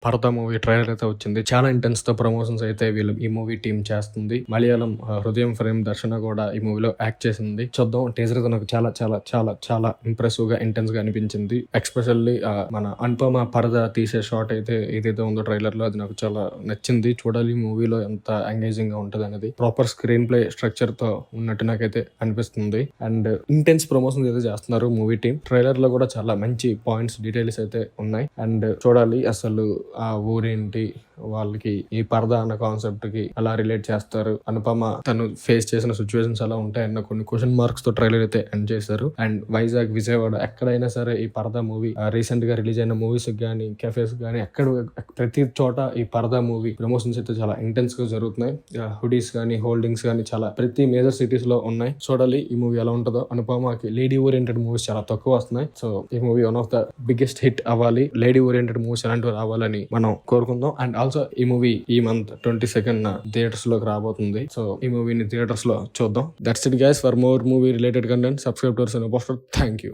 పరద movie trailer అయితే వచ్చింది. చాలా ఇంటెన్స్ తో ప్రమోషన్స్ అయితే వీళ్ళు ఈ మూవీ టీమ్ చేస్తుంది. మలయాళం హృదయం ఫ్రేమ్ దర్శన కూడా ఈ మూవీలో యాక్ట్ చేసింది. చూద్దాం. టీజర్ అయితే నాకు చాలా చాలా చాలా చాలా ఇంప్రెసివ్ గా ఇంటెన్స్ గా అనిపించింది. ఎక్స్పెషల్లీ మన అనుపమ పరద తీసే షాట్ అయితే ఏదైతే ఉందో ట్రైలర్ లో అది నాకు చాలా నచ్చింది. చూడాలి మూవీలో ఎంత ఎంగేజింగ్ గా ఉంటది అనేది. ప్రాపర్ స్క్రీన్ ప్లే స్ట్రక్చర్ తో ఉన్నట్టు నాకైతే అనిపిస్తుంది. అండ్ ఇంటెన్స్ ప్రమోషన్స్ అయితే చేస్తున్నారు మూవీ టీమ్. ట్రైలర్ లో కూడా చాలా మంచి పాయింట్స్ డీటెయిల్స్ అయితే ఉన్నాయి. అండ్ చూడాలి అసలు ఆ ఊరేంటి, వాళ్ళకి ఈ పరదా అన్న కాన్సెప్ట్ కి అలా రిలేట్ చేస్తారు, అనుపమ తను ఫేస్ చేసిన సిచ్యువేషన్స్ అలా ఉంటాయన్న కొన్ని క్వశ్చన్ మార్క్స్ తో ట్రైలర్ అయితే ఎండ్ చేశారు. అండ్ వైజాగ్, విజయవాడ ఎక్కడైనా సరే ఈ పరదా మూవీ రీసెంట్ గా రిలీజ్ అయిన మూవీస్ గానీ, కెఫేస్ గానీ ఎక్కడ ప్రతి చోట ఈ పరదా మూవీ ప్రమోషన్స్ అయితే చాలా ఇంటెన్స్ గా జరుగుతున్నాయి. హుడీస్ గానీ, హోల్డింగ్స్ గానీ చాలా ప్రతి మేజర్ సిటీస్ లో ఉన్నాయి. చూడాలి ఈ మూవీ ఎలా ఉంటుందో. అనుపమకి లేడీ ఓరియంటెడ్ మూవీస్ చాలా తక్కువ వస్తున్నాయి. సో ఈ movie one of the biggest hit అవ్వాలి. లేడీ ఓరియంటెడ్ మూవీస్ అలాంటివి రావాలని మనం కోరుకుందాం. అండ్ ఆల్సో ఈ మూవీ ఈ మంత్ 22nd థియేటర్స్ లోకి రాబోతుంది. సో ఈ మూవీని థియేటర్స్ లో చూద్దాం. That's it guys. For more movie related content subscribe to our channel. Thank you.